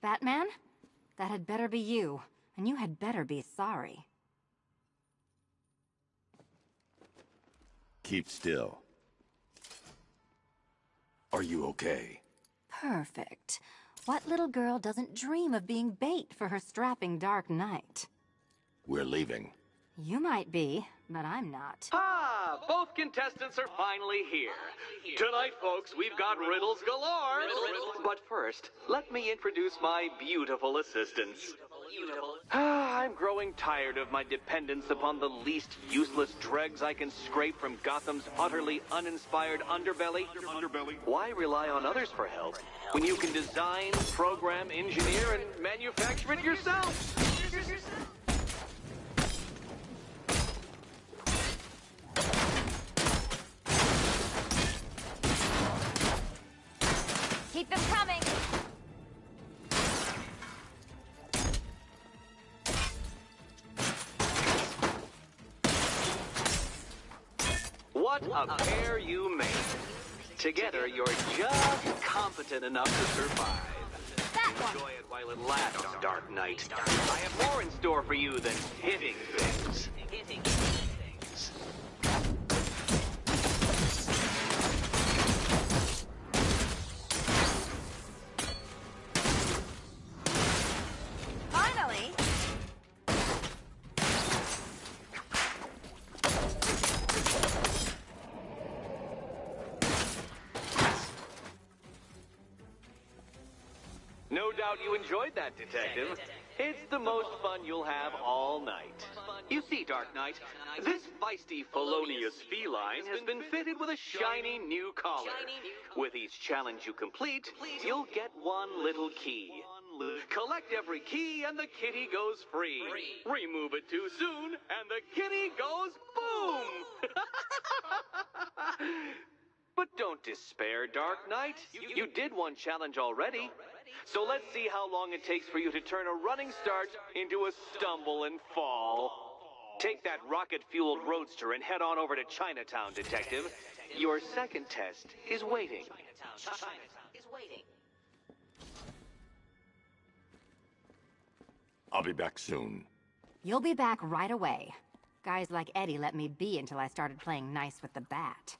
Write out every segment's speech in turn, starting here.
Batman? That had better be you, and you had better be sorry. Keep still. Are you okay? Perfect. What little girl doesn't dream of being bait for her strapping Dark Knight? We're leaving. You might be, but I'm not. Ah, both contestants are finally here. Tonight, folks, we've got riddles galore. But first, let me introduce my beautiful assistants. I'm growing tired of my dependence upon the least useless dregs I can scrape from Gotham's utterly uninspired underbelly. Why rely on others for help when you can design, program, engineer, and manufacture it yourself? Keep them coming! What a pair you made. Together, you're just competent enough to survive. Enjoy it while it lasts, Dark Knight. I have more in store for you than hitting things. Finally! No doubt you enjoyed that, Detective. It's the most fun you'll have all night. You see, Dark Knight, this feisty, felonious feline has been fitted with a shiny new collar. With each challenge you complete, you'll get one little key. Collect every key and the kitty goes free. Remove it too soon and the kitty goes boom! But don't despair, Dark Knight. You did one challenge already. So let's see how long it takes for you to turn a running start into a stumble and fall. Take that rocket-fueled roadster and head on over to Chinatown, Detective. Your second test is waiting. I'll be back soon. You'll be back right away. Guys like Eddie let me be until I started playing nice with the bat.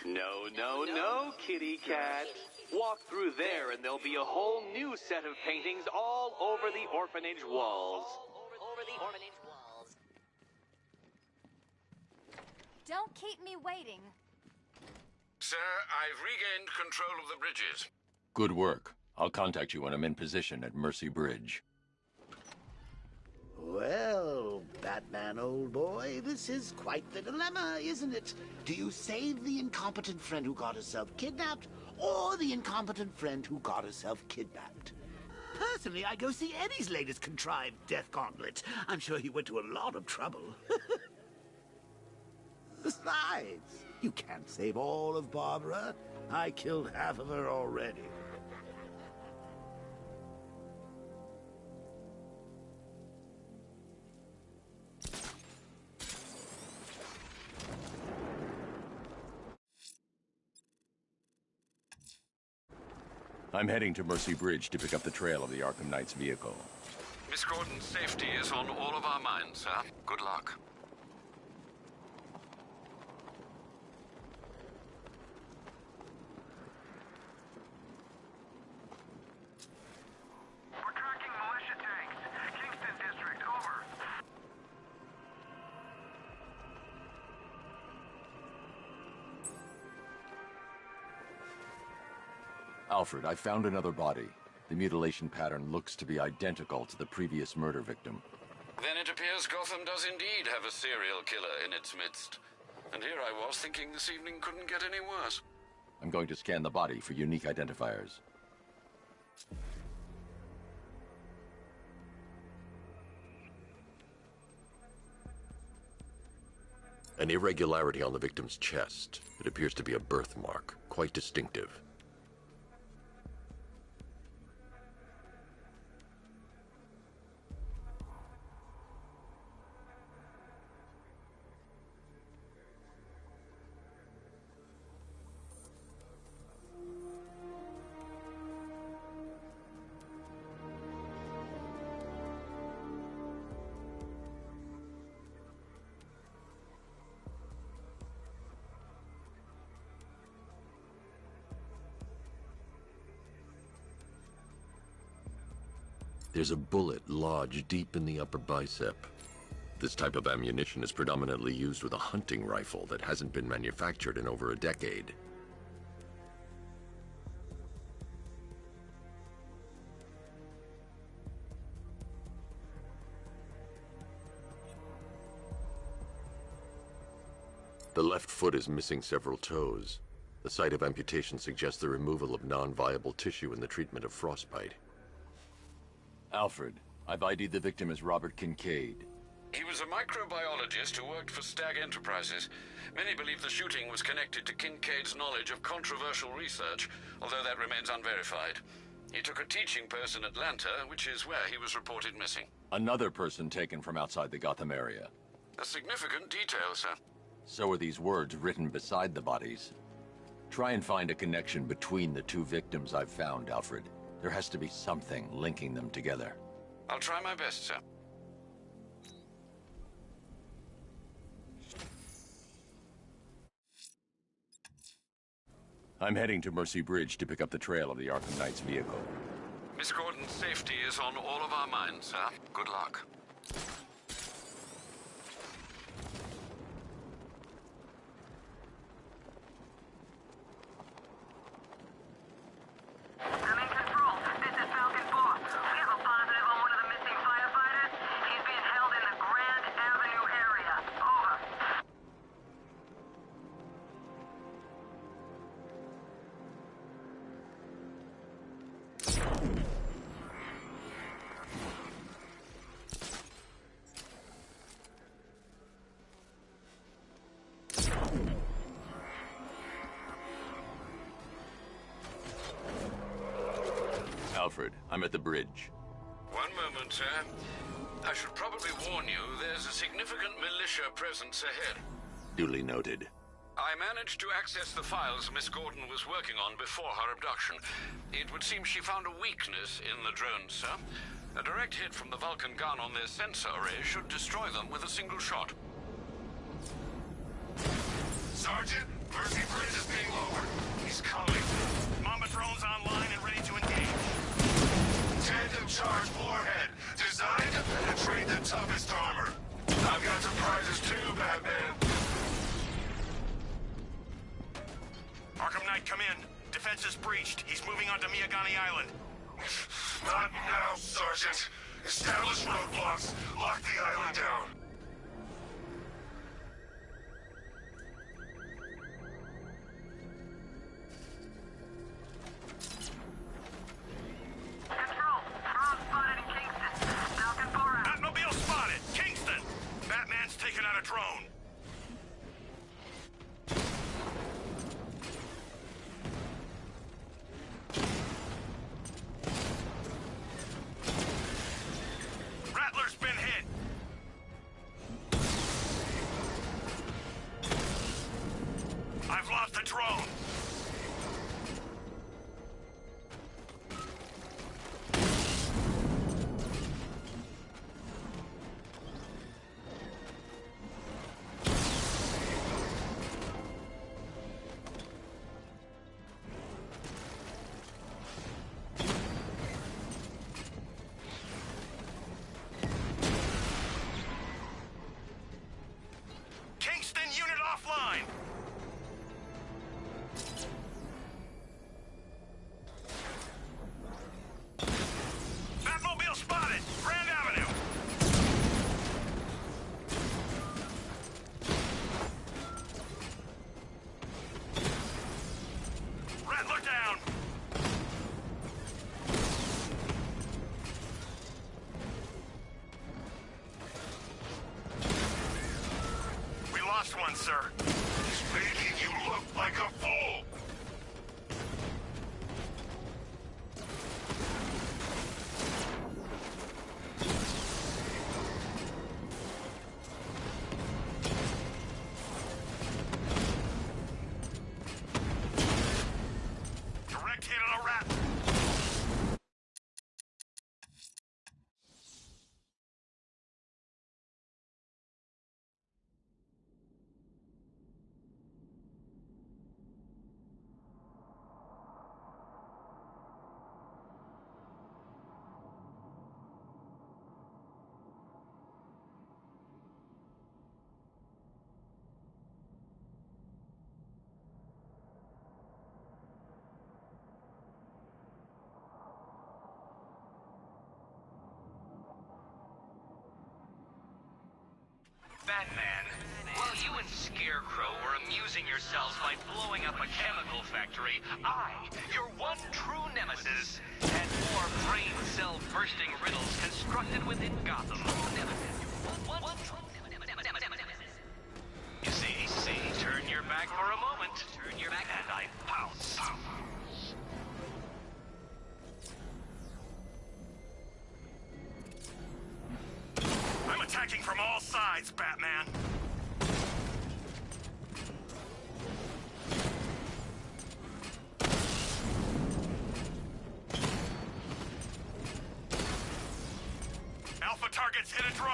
No, kitty cat. Walk through there and there'll be a whole new set of paintings all over the orphanage walls. Don't keep me waiting. Sir, I've regained control of the bridges. Good work. I'll contact you when I'm in position at Mercy Bridge. Well, Batman, old boy, this is quite the dilemma, isn't it? Do you save the incompetent friend who got herself kidnapped, or the incompetent friend who got herself kidnapped? Personally, I go see Eddie's latest contrived death gauntlet. I'm sure he went to a lot of trouble. Besides, you can't save all of Barbara. I killed half of her already. I'm heading to Mercy Bridge to pick up the trail of the Arkham Knight's vehicle. Miss Gordon's safety is on all of our minds, sir. Good luck. We're tracking militia tanks. Kingston District, over. Alfred, I found another body. The mutilation pattern looks to be identical to the previous murder victim. Then it appears Gotham does indeed have a serial killer in its midst. And here I was thinking this evening couldn't get any worse. I'm going to scan the body for unique identifiers. An irregularity on the victim's chest. It appears to be a birthmark, quite distinctive. There's a bullet lodged deep in the upper bicep. This type of ammunition is predominantly used with a hunting rifle that hasn't been manufactured in over a decade. The left foot is missing several toes. The site of amputation suggests the removal of non-viable tissue in the treatment of frostbite. Alfred, I've ID'd the victim as Robert Kincaid. He was a microbiologist who worked for Stag Enterprises. Many believe the shooting was connected to Kincaid's knowledge of controversial research, although that remains unverified. He took a teaching post in Atlanta, which is where he was reported missing. Another person taken from outside the Gotham area. A significant detail, sir. So are these words written beside the bodies. Try and find a connection between the two victims I've found, Alfred. There has to be something linking them together. I'll try my best, sir. I'm heading to Mercy Bridge to pick up the trail of the Arkham Knight's vehicle. Miss Gordon's safety is on all of our minds, sir. Good luck. I'm in control. This is Falcon 4. We have a positive on one of the missing firefighters. He's being held in the Grand Avenue area. Over. Alfred, I'm at the bridge. One moment, sir. I should probably warn you, there's a significant militia presence ahead. Duly noted. I managed to access the files Miss Gordon was working on before her abduction. It would seem she found a weakness in the drones, sir. A direct hit from the Vulcan gun on their sensor array should destroy them with a single shot. Sergeant, Mercy Bridge is being lowered. He's coming. Mamba drones online and ready to engage. Tandem charge warhead, designed to penetrate the toughest armor. I've got surprises too, Batman. Arkham Knight, come in. Defense is breached. He's moving onto Miyagani Island. Not now, Sergeant. Establish roadblocks. Lock the island down. Control. Drone spotted in Kingston. Falcon 4 out. Batmobile spotted! Kingston! Batman's taken out a drone. Rattler's been hit. I've lost the drone. Kingston unit offline. Batmobile spotted. Grand Avenue. Rattler down. We lost one, sir. He's making you look like a fool. Direct hit on a rat. Batman, while you and Scarecrow were amusing yourselves by blowing up a chemical factory, I, your one true nemesis, had more brain cell bursting riddles constructed within Gotham. You see, turn your back for a moment, and I pounce. I'm attacking from all sides, Batman. Alpha targets hit a drone.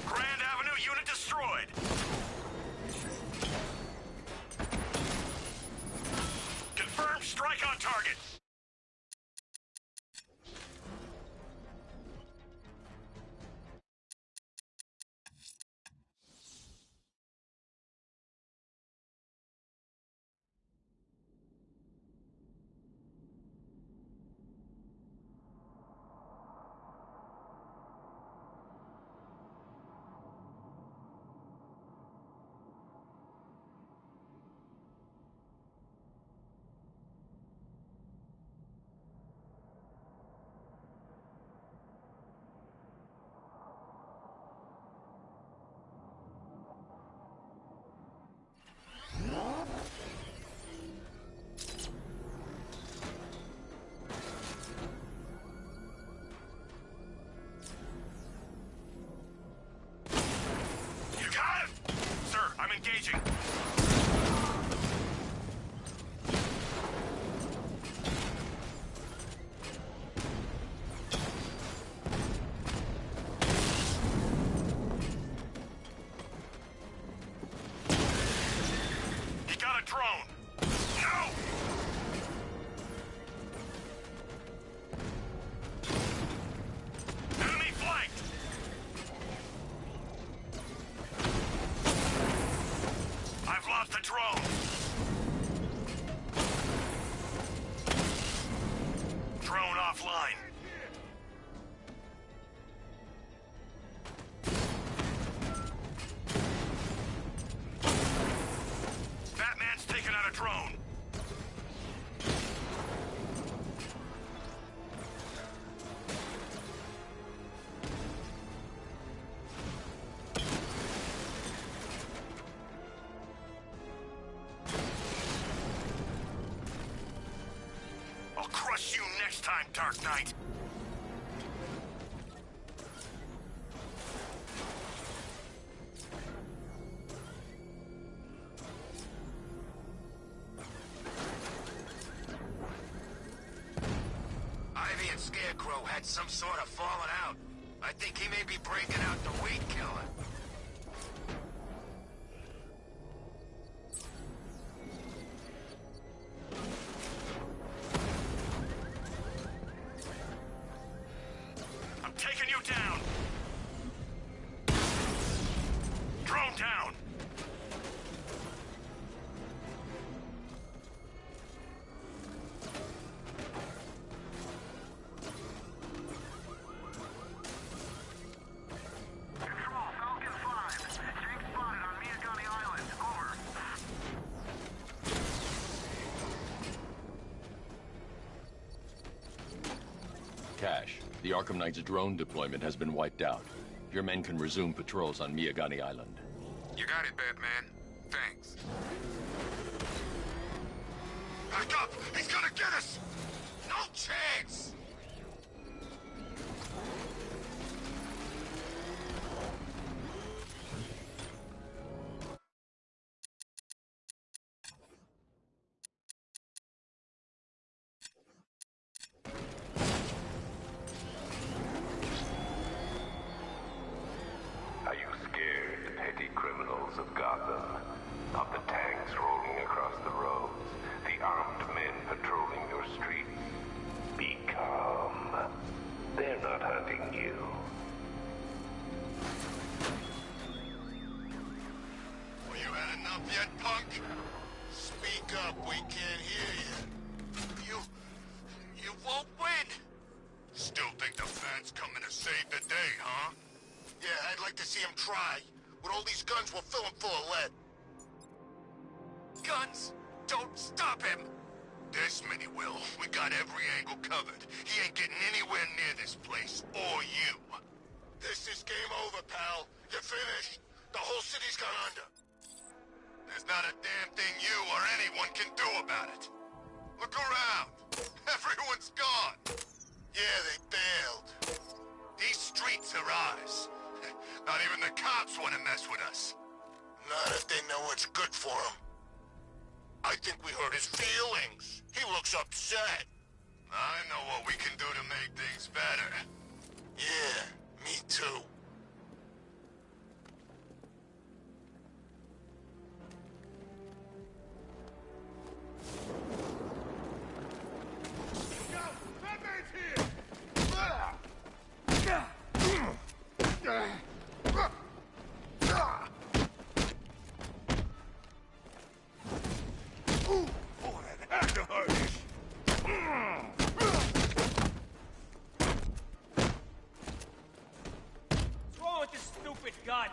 Grand Avenue unit destroyed. Confirm strike on target. You got it? Sir, I'm engaging. He got a drone. No! Enemy flanked! I've lost the drone. Drone offline. Batman's taken out a drone. I'll crush you next time, Dark Knight. Ivy and Scarecrow had some sort of falling out. I think he may be breaking out the weed killer. I'm taking you down. Drone down. Control, Falcon 5. Jake spotted on Miyagani Island. Over. Cash, the Arkham Knight's drone deployment has been wiped out. Your men can resume patrols on Miyagani Island. You got it, Batman. Thanks. Back up! He's gonna get us! No chance! Are you scared, petty criminals of Gotham? Of the tanks rolling across the roads, the armed men patrolling your streets? Be calm. They're not hunting you. Will you enough yet, punk? Speak up, we can't hear you. You won't win! Still think the fans coming to save the day, huh? Yeah, I'd like to see him try. With all these guns, we'll fill him full of lead. Guns! Don't stop him! This many will. We got every angle covered. He ain't getting anywhere near this place, or you. This is game over, pal. You're finished. The whole city's gone under. There's not a damn thing you or anyone can do about it. Look around. Everyone's gone. Yeah, they bailed. These streets are ours. Not even the cops want to mess with us. Not if they know what's good for them. I think we hurt his feelings. He looks upset. I know what we can do to make things better. Yeah, me too. God!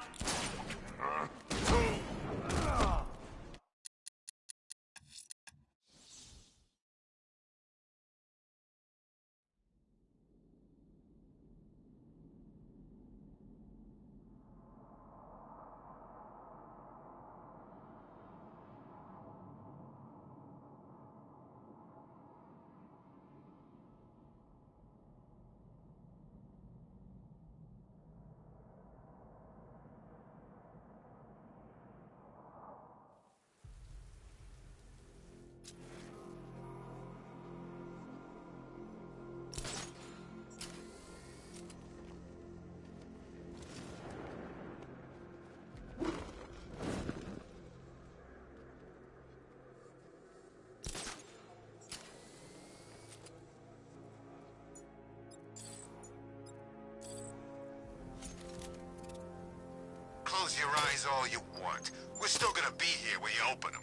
Close your eyes all you want. We're still gonna be here when you open them.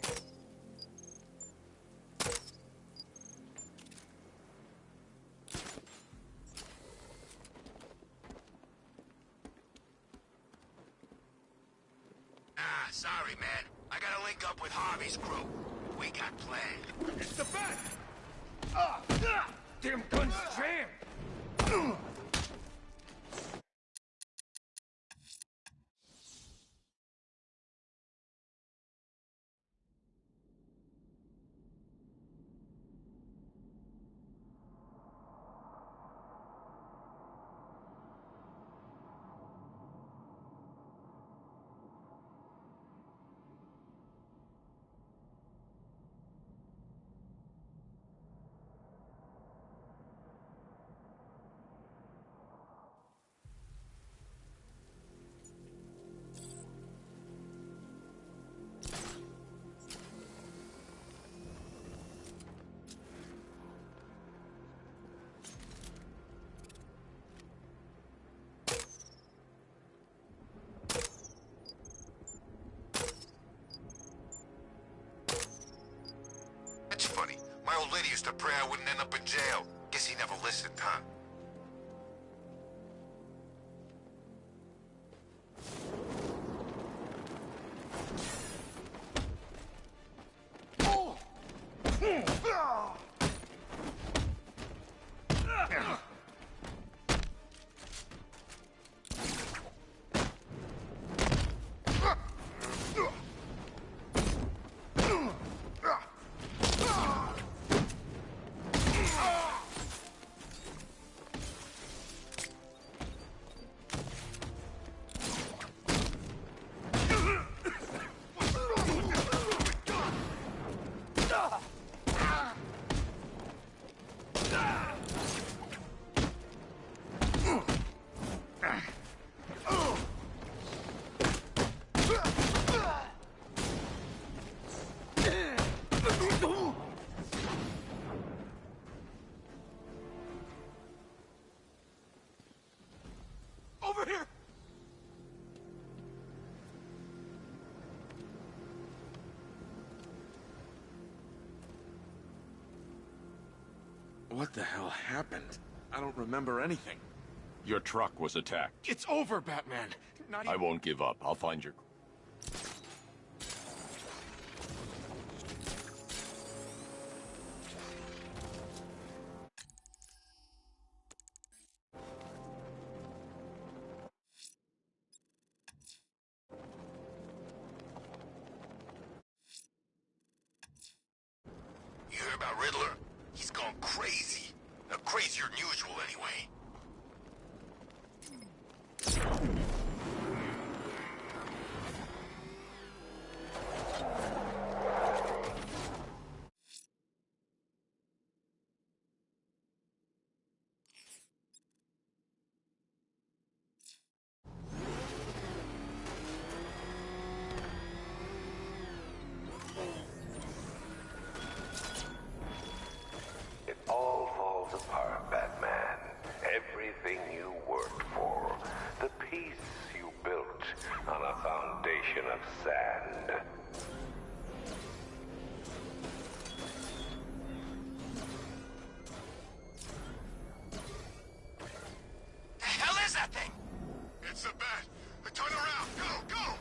Ah, sorry, man. I gotta link up with Harvey's crew. We got planned. It's the back! Damn gun's jammed! That's funny. My old lady used to pray I wouldn't end up in jail. Guess he never listened, huh? What the hell happened? I don't remember anything. Your truck was attacked. It's over, Batman. Not even... I won't give up. I'll find your... You hear about Riddler? He's gone crazy. Now, crazier than usual, anyway. It all falls apart, Batman. Everything you worked for. The peace you built on a foundation of sand. The hell is that thing? It's a bat. Turn around. Go, go!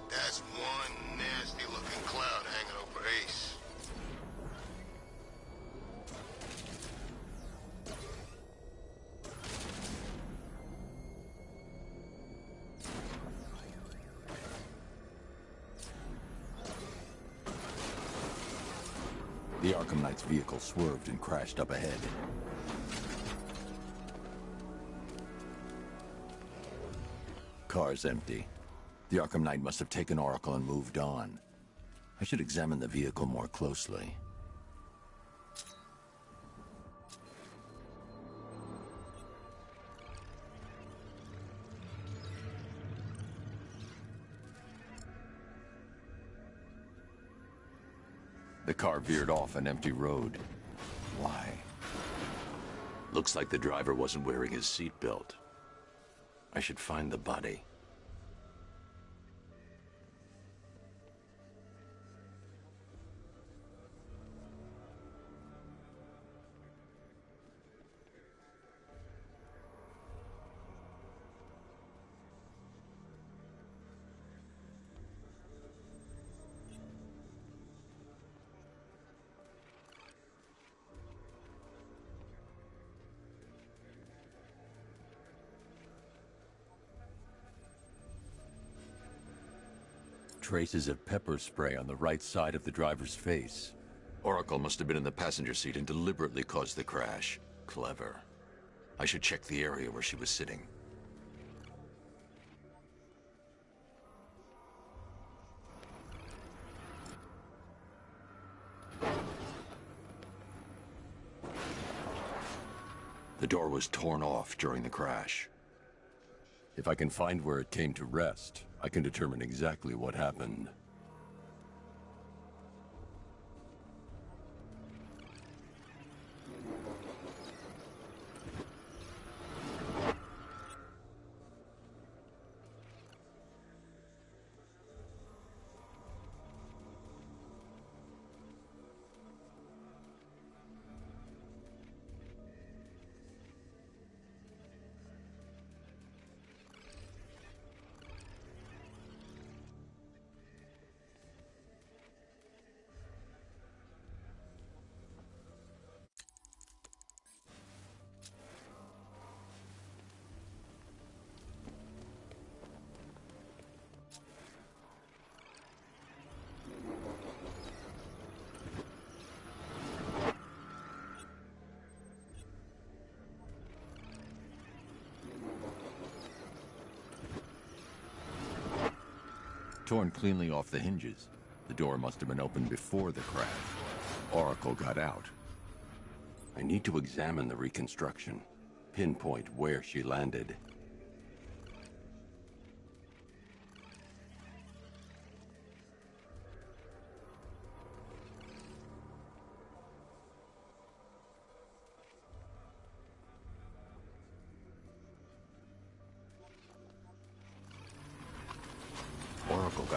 That's one nasty-looking cloud hanging over Ace. The Arkham Knight's vehicle swerved and crashed up ahead. Car's empty. The Arkham Knight must have taken Oracle and moved on. I should examine the vehicle more closely. The car veered off an empty road. Why? Looks like the driver wasn't wearing his seatbelt. I should find the body. Traces of pepper spray on the right side of the driver's face. Oracle must have been in the passenger seat and deliberately caused the crash. Clever. I should check the area where she was sitting. The door was torn off during the crash. If I can find where it came to rest, I can determine exactly what happened. Torn cleanly off the hinges. The door must have been opened before the crash. Oracle got out. I need to examine the reconstruction. Pinpoint where she landed.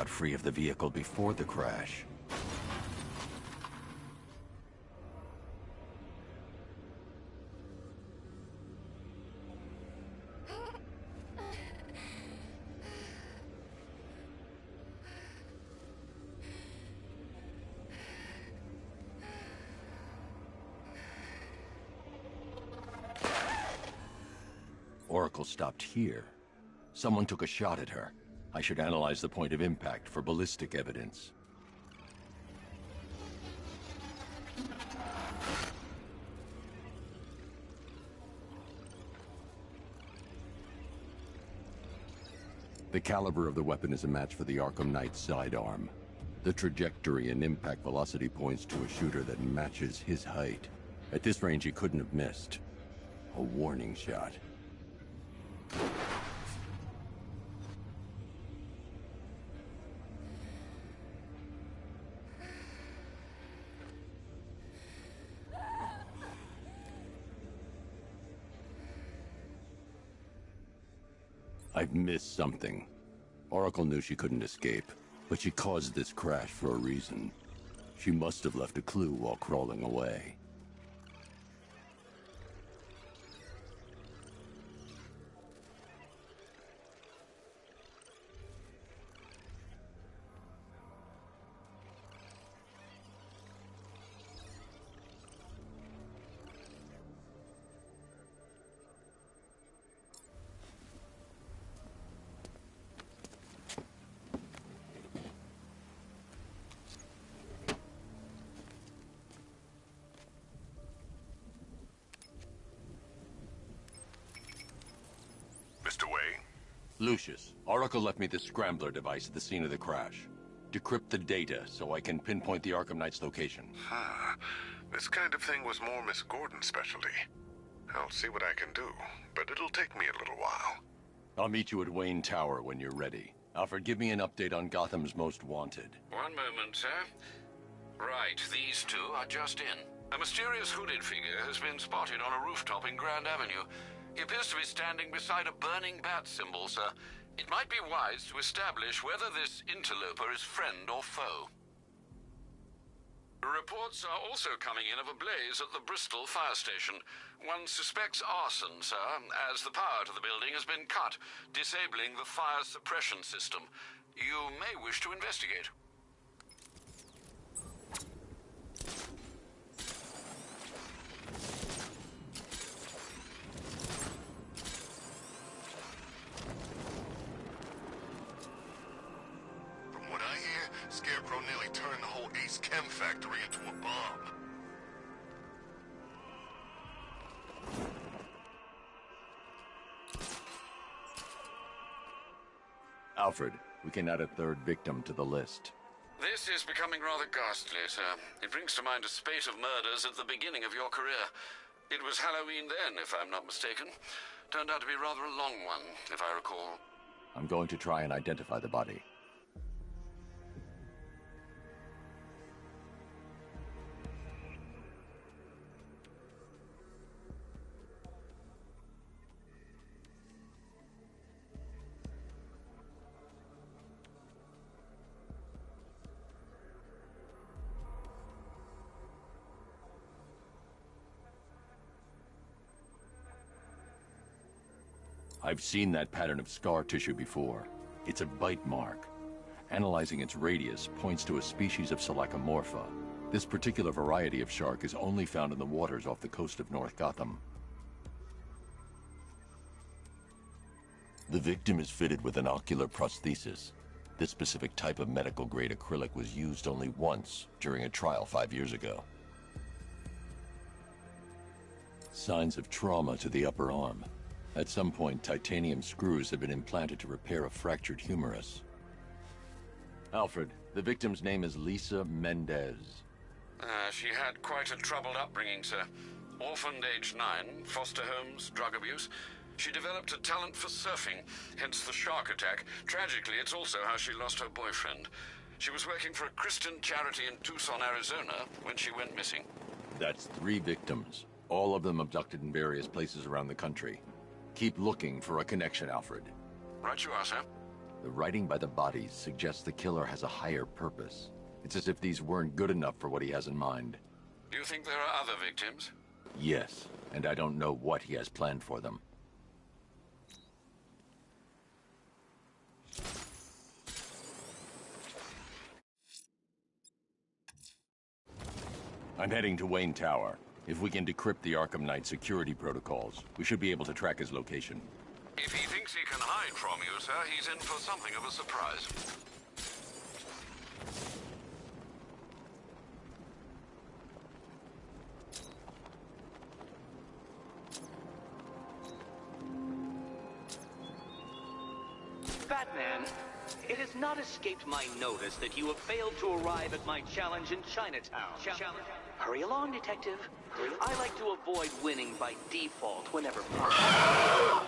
got free of the vehicle before the crash. Oracle stopped here. Someone took a shot at her. I should analyze the point of impact for ballistic evidence. The caliber of the weapon is a match for the Arkham Knight's sidearm. The trajectory and impact velocity points to a shooter that matches his height. At this range, he couldn't have missed. A warning shot. I've missed something. Oracle knew she couldn't escape, but she caused this crash for a reason. She must have left a clue while crawling away. Mr. Way? Lucius, Oracle left me the scrambler device at the scene of the crash. Decrypt the data so I can pinpoint the Arkham Knight's location. This kind of thing was more Miss Gordon's specialty. I'll see what I can do, but it'll take me a little while. I'll meet you at Wayne Tower when you're ready. Alfred, give me an update on Gotham's Most Wanted. One moment, sir. Right, these two are just in. A mysterious hooded figure has been spotted on a rooftop in Grand Avenue. He appears to be standing beside a burning bat symbol, sir. It might be wise to establish whether this interloper is friend or foe. Reports are also coming in of a blaze at the Bristol fire station. One suspects arson, sir, as the power to the building has been cut, disabling the fire suppression system. You may wish to investigate. Scarecrow nearly turned the whole Ace Chem factory into a bomb. Alfred, we can add a third victim to the list. This is becoming rather ghastly, sir. It brings to mind a spate of murders at the beginning of your career. It was Halloween then, if I'm not mistaken. Turned out to be rather a long one, if I recall. I'm going to try and identify the body. I've seen that pattern of scar tissue before. It's a bite mark. Analyzing its radius points to a species of Selachomorpha. This particular variety of shark is only found in the waters off the coast of North Gotham. The victim is fitted with an ocular prosthesis. This specific type of medical-grade acrylic was used only once during a trial 5 years ago. Signs of trauma to the upper arm. At some point, titanium screws have been implanted to repair a fractured humerus. Alfred, the victim's name is Lisa Mendez. She had quite a troubled upbringing, sir. Orphaned age 9, foster homes, drug abuse. She developed a talent for surfing, hence the shark attack. Tragically, it's also how she lost her boyfriend. She was working for a Christian charity in Tucson, Arizona, when she went missing. That's 3 victims, all of them abducted in various places around the country. Keep looking for a connection, Alfred. Right you are, sir. The writing by the bodies suggests the killer has a higher purpose. It's as if these weren't good enough for what he has in mind. Do you think there are other victims? Yes, and I don't know what he has planned for them. I'm heading to Wayne Tower. If we can decrypt the Arkham Knight security protocols, we should be able to track his location. If he thinks he can hide from you, sir, he's in for something of a surprise. Batman, it has not escaped my notice that you have failed to arrive at my challenge in Chinatown. Hurry along, Detective. I like to avoid winning by default whenever possible.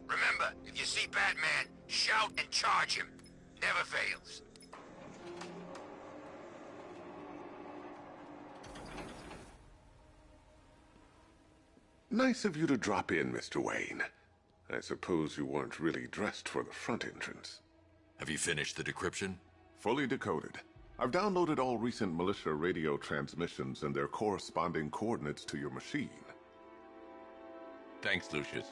Remember, if you see Batman, shout and charge him. Never fails. Nice of you to drop in, Mr. Wayne. I suppose you weren't really dressed for the front entrance. Have you finished the decryption? Fully decoded. I've downloaded all recent militia radio transmissions and their corresponding coordinates to your machine. Thanks, Lucius.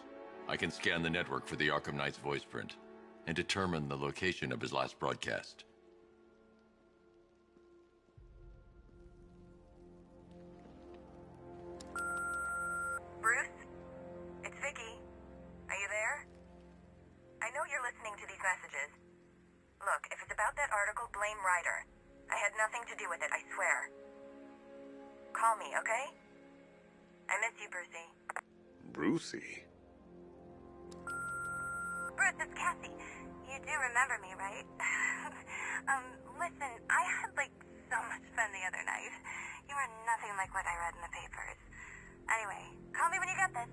I can scan the network for the Arkham Knight's voice print and determine the location of his last broadcast. Bruce? It's Vicky. Are you there? I know you're listening to these messages. Look, if it's about that article, blame Ryder. I had nothing to do with it, I swear. Call me, okay? I miss you, Brucey. Brucey? Bruce, it's Cassie. You do remember me, right? Listen, I had, so much fun the other night. You are nothing like what I read in the papers. Anyway, call me when you get this.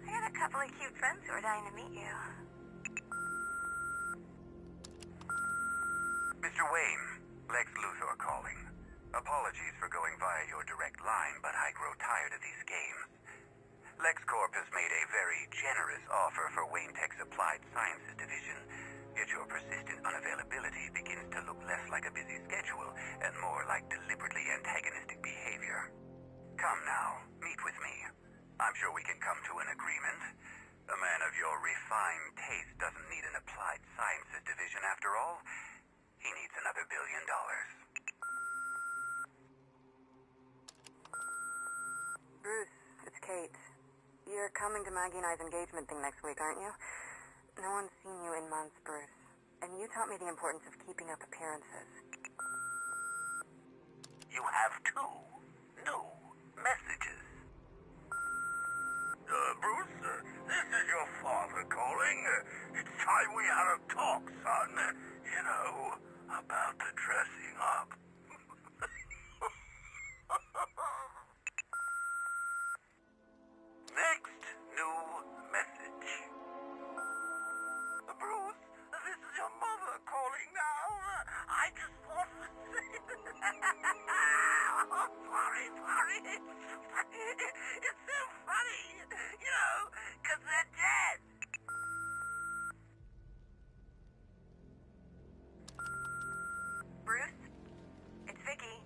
I got a couple of cute friends who are dying to meet you. Mr. Wayne, Lex Luthor calling. Apologies for going via your direct line, but I grow tired of these games. LexCorp has made a very generous offer for Wayne Tech's Applied Sciences division, yet your persistent unavailability begins to look less like a busy schedule and more like deliberately antagonistic behavior. Come now, meet with me. I'm sure we can come to an agreement. A man of your refined taste doesn't need an Applied Sciences division after all. He needs another $1 billion. Bruce, it's Kate. You're coming to Maggie and I's engagement thing next week, aren't you? No one's seen you in months, Bruce. And you taught me the importance of keeping up appearances. You have 2 new messages. Bruce, this is your father calling. It's time we had a talk, son. You know, about the dressing up. Next new message. Bruce, this is your mother calling now. I just want to say... Oh, sorry. It's so funny, you know, because they're dead. Bruce? It's Vicky.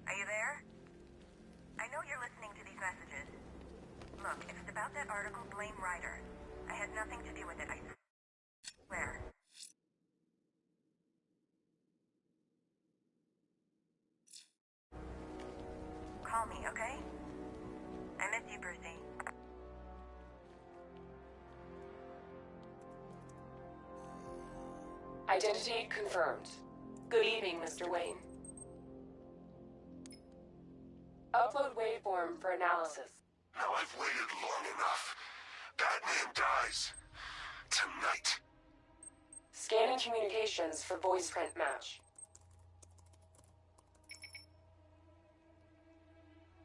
Are you there? I know you're listening to these messages. Look, if it's about that article, blame Ryder. I had nothing to do with it, I swear. Call me, okay? I miss you, Brucey. Identity confirmed. Good evening, Mr. Wayne. Upload waveform for analysis. Now I've waited long enough. Batman dies. Tonight. Scanning communications for voice print match.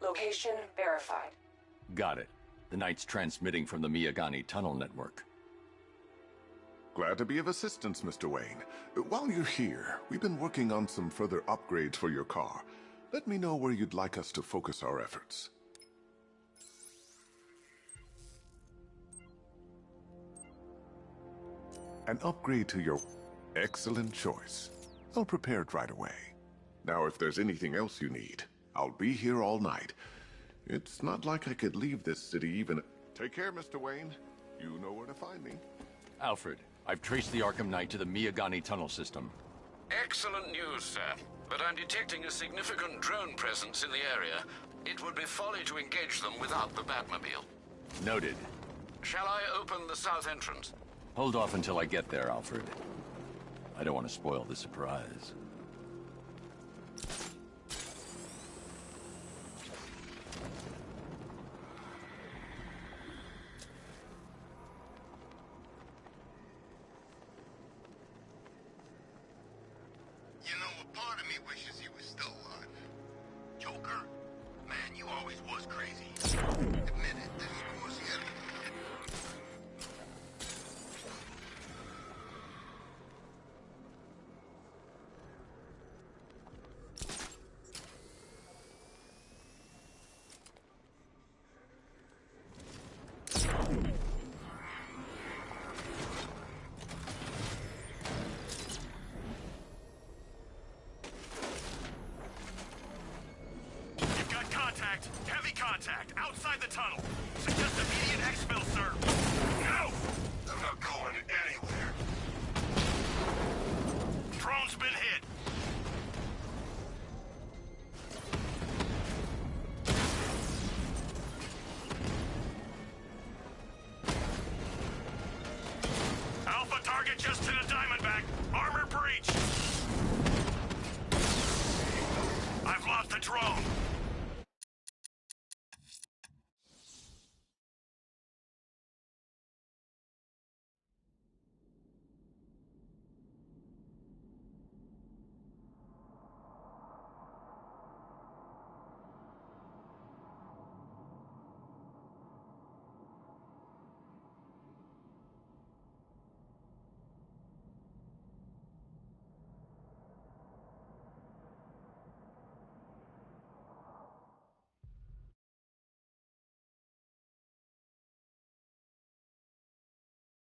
Location verified. Got it. The Knight's transmitting from the Miyagani tunnel network. Glad to be of assistance, Mr. Wayne. While you're here, we've been working on some further upgrades for your car. Let me know where you'd like us to focus our efforts. An upgrade to your... Excellent choice. I'll prepare it right away. Now, if there's anything else you need, I'll be here all night. It's not like I could leave this city even... Take care, Mr. Wayne. You know where to find me. Alfred, I've traced the Arkham Knight to the Miyagani tunnel system. Excellent news, sir. But I'm detecting a significant drone presence in the area. It would be folly to engage them without the Batmobile. Noted. Shall I open the south entrance? Hold off until I get there, Alfred. I don't want to spoil the surprise. You know, a part of me wishes he was still alive. Joker? Man, you always was crazy. Admit it, this was him. You've got contact. Heavy contact. Outside the tunnel. Suggest immediate exfil, sir. No! I'm not going anywhere. Drone's been hit. Alpha target just to the Diamondback. Armor breach. I've lost the drone.